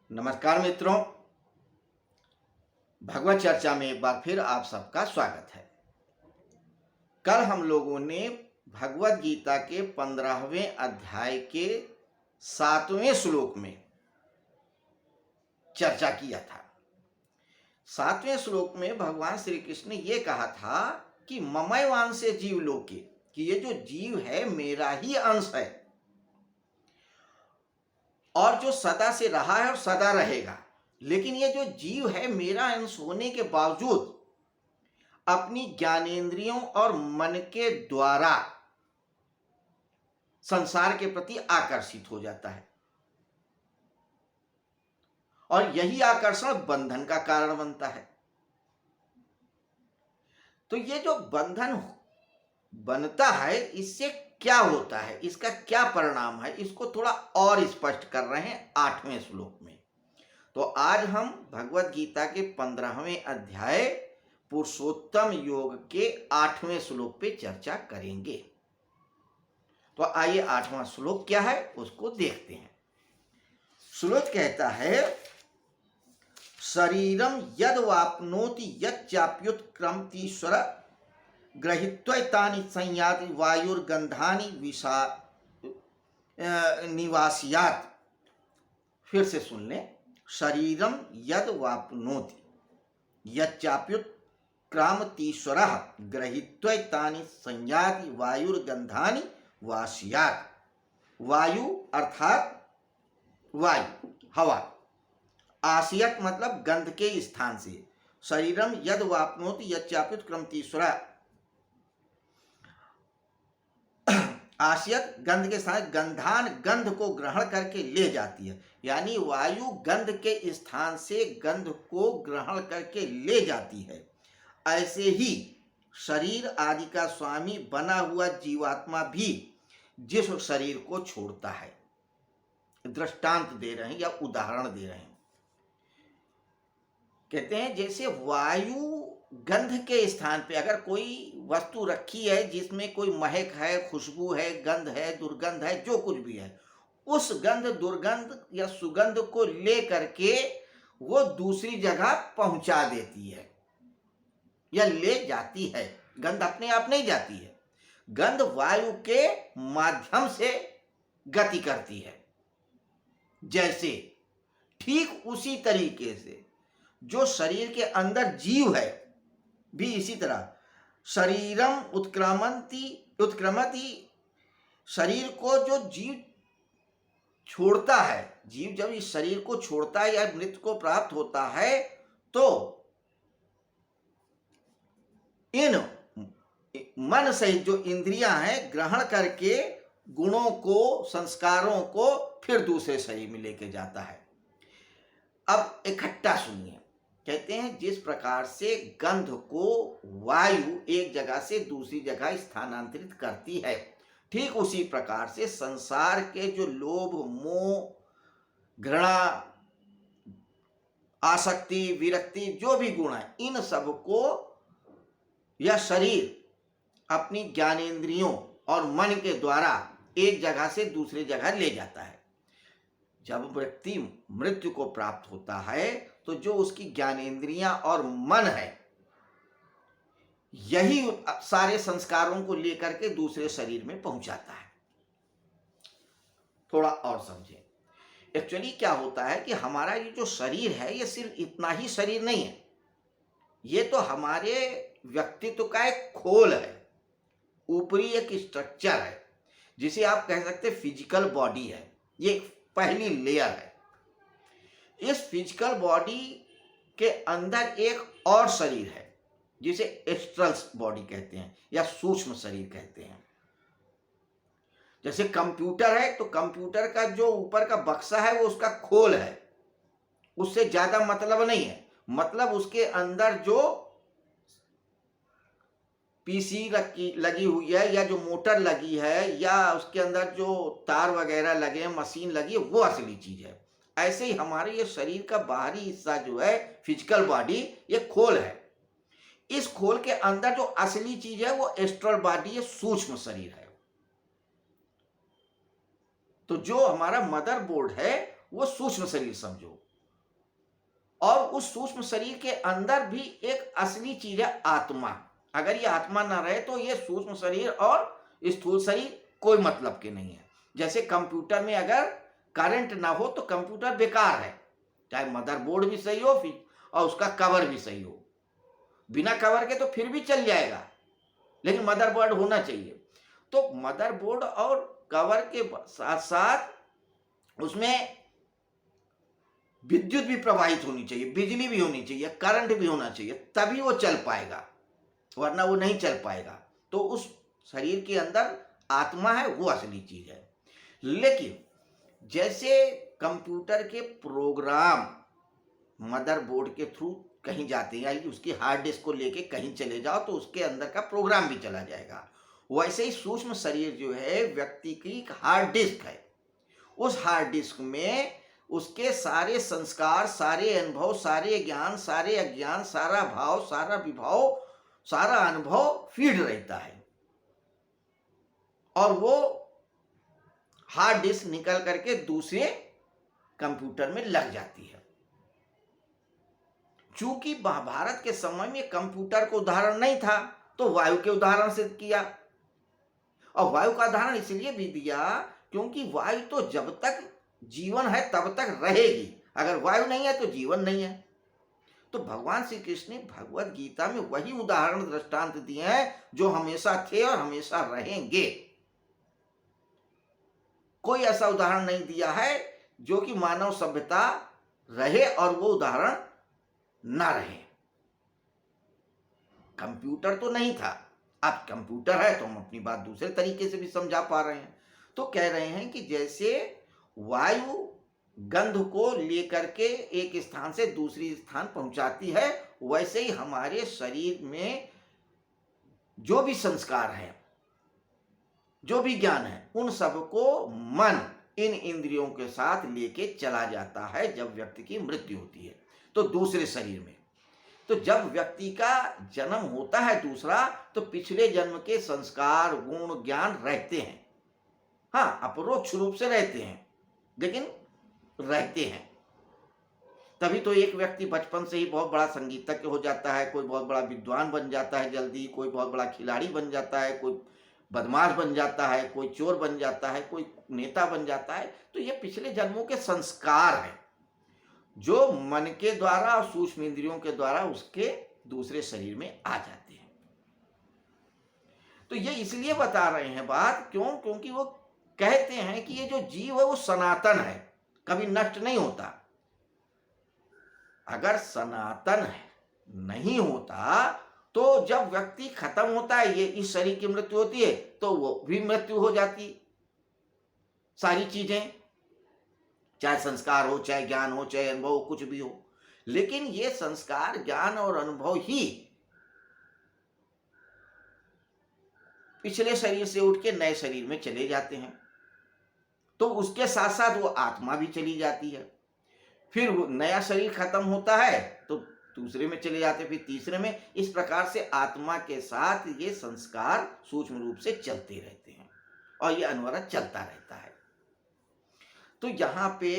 नमस्कार मित्रों, भगवत चर्चा में एक बार फिर आप सबका स्वागत है। कल हम लोगों ने भगवत गीता के 15वें अध्याय के 7वें श्लोक में चर्चा किया था। 7वें श्लोक में भगवान श्री कृष्ण ने यह कहा था कि ममैवांशे जीव लोके, कि ये जो जीव है मेरा ही अंश है और जो सदा से रहा है और सदा रहेगा। लेकिन ये जो जीव है मेरा अंश होने के बावजूद अपनी ज्ञानेंद्रियों और मन के द्वारा संसार के प्रति आकर्षित हो जाता है और यही आकर्षण बंधन का कारण बनता है। तो ये जो बंधन बनता है इससे क्या होता है, इसका क्या परिणाम है, इसको थोड़ा और स्पष्ट कर रहे हैं 8वें श्लोक में। तो आज हम भगवत गीता के 15वें अध्याय पुरुषोत्तम योग के 8वें श्लोक पे चर्चा करेंगे। तो आइए 8वां श्लोक क्या है उसको देखते हैं। श्लोक कहता है, शरीरम यद वाप्नोति यच्चाप्युत्क्रमतीश्वर गृहीत्वैतानि संयाति वायुर्गंधानि निवास्यात्। फिर से सुन लें। शरीरम यद वाप्नोति यच्चाप्युत्क्रामतीश्वरः गृहीत्वैतानि संयाति वायुर्गंधानि वास्यात्। वायु अर्थात वायु हवा, आसियत मतलब गंध के स्थान से। शरीरम यद वाप्नोति यच्चाप्युत्क्रमतीश्वरः, आसियत गंध के स्थान, गंधान गंध को ग्रहण करके ले जाती है, यानी वायु गंध के स्थान से गंध को ग्रहण करके ले जाती है। ऐसे ही शरीर आदि का स्वामी बना हुआ जीवात्मा भी जिस शरीर को छोड़ता है। दृष्टांत दे रहे हैं या उदाहरण दे रहे हैं। कहते हैं जैसे वायु गंध के स्थान पे अगर कोई वस्तु रखी है जिसमें कोई महक है, खुशबू है, गंध है, दुर्गंध है, जो कुछ भी है, उस गंध दुर्गंध या सुगंध को ले करके वो दूसरी जगह पहुंचा देती है या ले जाती है। गंध अपने आप नहीं जाती है, गंध वायु के माध्यम से गति करती है। जैसे ठीक उसी तरीके से जो शरीर के अंदर जीव है भी इसी तरह शरीरम उत्क्रमति, शरीर को जो जीव छोड़ता है, जीव जब इस शरीर को छोड़ता है या मृत्यु को प्राप्त होता है तो इन मन सहित जो इंद्रियां हैं ग्रहण करके गुणों को, संस्कारों को फिर दूसरे शरीर में लेके जाता है। अब इकट्ठा सुनिए। कहते हैं जिस प्रकार से गंध को वायु एक जगह से दूसरी जगह स्थानांतरित करती है, ठीक उसी प्रकार से संसार के जो लोभ, मोह, घृणा, आसक्ति, विरक्ति, जो भी गुण है, इन सब को यह शरीर अपनी ज्ञानेंद्रियों और मन के द्वारा एक जगह से दूसरी जगह ले जाता है। जब व्यक्ति मृत्यु को प्राप्त होता है तो जो उसकी ज्ञानेंद्रियां और मन है यही सारे संस्कारों को लेकर के दूसरे शरीर में पहुंचाता है। थोड़ा और समझें। एक्चुअली क्या होता है कि हमारा ये जो शरीर है ये सिर्फ इतना ही शरीर नहीं है, ये तो हमारे व्यक्तित्व का एक खोल है, ऊपरी एक स्ट्रक्चर है जिसे आप कह सकते फिजिकल बॉडी है। ये पहली लेयर है। इस फिजिकल बॉडी के अंदर एक और शरीर है जिसे एस्ट्रल बॉडी कहते हैं या सूक्ष्म शरीर कहते हैं। जैसे कंप्यूटर है तो कंप्यूटर का जो ऊपर का बक्सा है वो उसका खोल है, उससे ज्यादा मतलब नहीं है। मतलब उसके अंदर जो पीसी लगी हुई है या जो मोटर लगी है या उसके अंदर जो तार वगैरह लगे हैं, मशीन लगी है, वो असली चीज है। ऐसे ही हमारे ये शरीर का बाहरी हिस्सा जो है फिजिकल बॉडी, ये खोल है। इस खोल के अंदर जो असली चीज है वो एस्ट्रल बॉडी, ये सूक्ष्म शरीर है। तो जो हमारा मदरबोर्ड है वो सूक्ष्म शरीर समझो, और उस सूक्ष्म शरीर के अंदर भी एक असली चीज है आत्मा। अगर ये आत्मा ना रहे तो ये सूक्ष्म शरीर और स्थूल शरीर कोई मतलब के नहीं है। जैसे कंप्यूटर में अगर करंट ना हो तो कंप्यूटर बेकार है, चाहे मदरबोर्ड भी सही हो फिर और उसका कवर भी सही हो। बिना कवर के तो फिर भी चल जाएगा, लेकिन मदरबोर्ड होना चाहिए। तो मदरबोर्ड और कवर के साथ साथ उसमें विद्युत भी प्रवाहित होनी चाहिए, बिजली भी होनी चाहिए, करंट भी होना चाहिए, तभी वो चल पाएगा, वरना वो नहीं चल पाएगा। तो उस शरीर के अंदर आत्मा है, वो असली चीज है। लेकिन जैसे कंप्यूटर के प्रोग्राम मदरबोर्ड के थ्रू कहीं जाते हैं, यानी उसकी हार्ड डिस्क को लेके कहीं चले जाओ तो उसके अंदर का प्रोग्राम भी चला जाएगा। वैसे ही सूक्ष्म शरीर जो है व्यक्ति की एक हार्ड डिस्क है। उस हार्ड डिस्क में उसके सारे संस्कार, सारे अनुभव, सारे ज्ञान, सारे अज्ञान, सारा भाव, सारा विभाव, सारा अनुभव फीड रहता है और वो हार्ड डिस्क निकल करके दूसरे कंप्यूटर में लग जाती है। चूंकि महाभारत के समय में कंप्यूटर को उदाहरण नहीं था तो वायु के उदाहरण से किया, और वायु का उदाहरण इसलिए भी दिया क्योंकि वायु तो जब तक जीवन है तब तक रहेगी, अगर वायु नहीं है तो जीवन नहीं है। तो भगवान श्री कृष्ण ने भगवत गीता में वही उदाहरण दृष्टांत दिए हैं जो हमेशा थे और हमेशा रहेंगे। कोई ऐसा उदाहरण नहीं दिया है जो कि मानव सभ्यता रहे और वो उदाहरण ना रहे। कंप्यूटर तो नहीं था, अब कंप्यूटर है तो हम अपनी बात दूसरे तरीके से भी समझा पा रहे हैं। तो कह रहे हैं कि जैसे वायु गंध को लेकर के एक स्थान से दूसरी स्थान पहुंचाती है, वैसे ही हमारे शरीर में जो भी संस्कार है, जो भी ज्ञान है, उन सबको मन इन इंद्रियों के साथ लेके चला जाता है जब व्यक्ति की मृत्यु होती है तो दूसरे शरीर में। तो जब व्यक्ति का जन्म होता है दूसरा, तो पिछले जन्म के संस्कार, गुण, ज्ञान रहते हैं। हाँ, अपरोक्ष रूप से रहते हैं, लेकिन रहते हैं। तभी तो एक व्यक्ति बचपन से ही बहुत बड़ा संगीतज्ञ हो जाता है, कोई बहुत बड़ा विद्वान बन जाता है जल्दी, कोई बहुत बड़ा खिलाड़ी बन जाता है, कोई बदमाश बन जाता है, कोई चोर बन जाता है, कोई नेता बन जाता है। तो ये पिछले जन्मों के संस्कार हैं जो मन के द्वारा और सूक्ष्म इंद्रियों के द्वारा उसके दूसरे शरीर में आ जाते हैं। तो ये इसलिए बता रहे हैं बात, क्योंकि वो कहते हैं कि ये जो जीव है वो सनातन है, कभी नष्ट नहीं होता। अगर सनातन नहीं होता तो जब व्यक्ति खत्म होता है, ये इस शरीर की मृत्यु होती है, तो वो भी मृत्यु हो जाती। सारी चीजें, चाहे संस्कार हो, चाहे ज्ञान हो, चाहे अनुभव हो, कुछ भी हो, लेकिन ये संस्कार, ज्ञान और अनुभव ही पिछले शरीर से उठ के नए शरीर में चले जाते हैं। तो उसके साथ साथ वो आत्मा भी चली जाती है। फिर वो नया शरीर खत्म होता है तो दूसरे में चले जाते, फिर तीसरे में। इस प्रकार से आत्मा के साथ ये संस्कार सूक्ष्म रूप से चलते रहते हैं और ये अनवरत चलता रहता है। तो यहाँ पे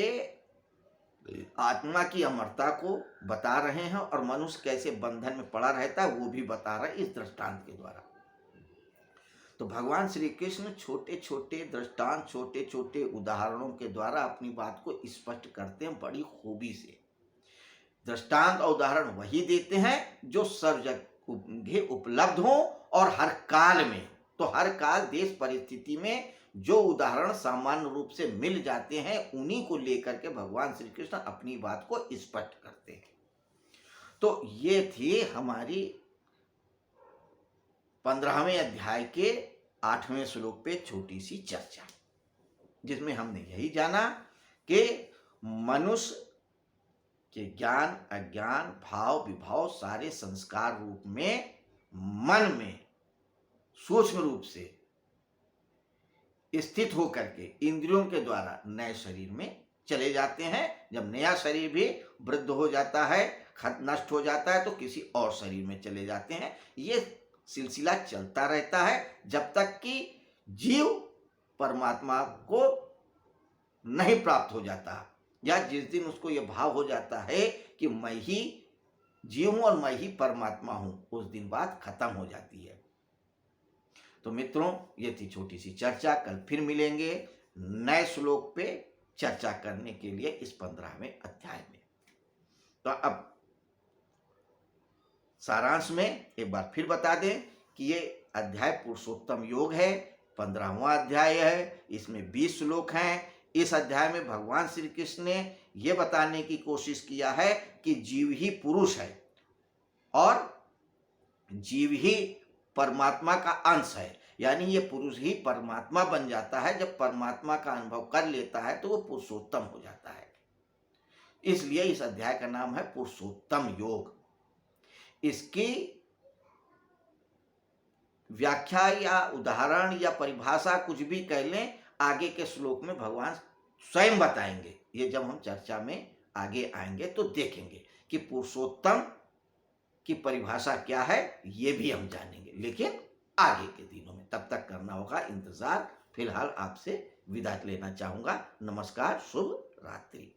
आत्मा की अमरता को बता रहे हैं और मनुष्य कैसे बंधन में पड़ा रहता है वो भी बता रहे हैं इस दृष्टांत के द्वारा। तो भगवान श्री कृष्ण छोटे छोटे दृष्टांत, छोटे छोटे उदाहरणों के द्वारा अपनी बात को स्पष्ट करते हैं बड़ी खूबी से। दृष्टांत और उदाहरण वही देते हैं जो सर्व जगह उपलब्ध हो और हर काल में। तो हर काल, देश, परिस्थिति में जो उदाहरण सामान्य रूप से मिल जाते हैं उन्हीं को लेकर के भगवान श्री कृष्ण अपनी बात को स्पष्ट करते हैं। तो ये थी हमारी 15वें अध्याय के 8वें श्लोक पे छोटी सी चर्चा, जिसमें हमने यही जाना कि मनुष्य के ज्ञान, अज्ञान, भाव, विभाव, सारे संस्कार रूप में मन में सूक्ष्म रूप से स्थित होकर के इंद्रियों के द्वारा नए शरीर में चले जाते हैं। जब नया शरीर भी वृद्ध हो जाता है, नष्ट हो जाता है, तो किसी और शरीर में चले जाते हैं। ये सिलसिला चलता रहता है जब तक कि जीव परमात्मा को नहीं प्राप्त हो जाता, या जिस दिन उसको ये भाव हो जाता है कि मैं ही जीव हूं और मैं ही परमात्मा हूं, उस दिन बात खत्म हो जाती है। तो मित्रों, ये थी छोटी सी चर्चा। कल फिर मिलेंगे नए श्लोक पे चर्चा करने के लिए इस 15वें अध्याय में। तो अब सारांश में एक बार फिर बता दें कि ये अध्याय पुरुषोत्तम योग है, 15वां अध्याय है, इसमें 20 श्लोक हैं। इस अध्याय में भगवान श्री कृष्ण ने यह बताने की कोशिश किया है कि जीव ही पुरुष है और जीव ही परमात्मा का अंश है, यानी ये पुरुष ही परमात्मा बन जाता है। जब परमात्मा का अनुभव कर लेता है तो वो पुरुषोत्तम हो जाता है। इसलिए इस अध्याय का नाम है पुरुषोत्तम योग। इसकी व्याख्या या उदाहरण या परिभाषा कुछ भी कह लें, आगे के श्लोक में भगवान स्वयं बताएंगे। ये जब हम चर्चा में आगे आएंगे तो देखेंगे कि पुरुषोत्तम की परिभाषा क्या है, ये भी हम जानेंगे, लेकिन आगे के दिनों में। तब तक करना होगा इंतजार। फिलहाल आपसे विदा लेना चाहूंगा। नमस्कार, शुभ रात्रि।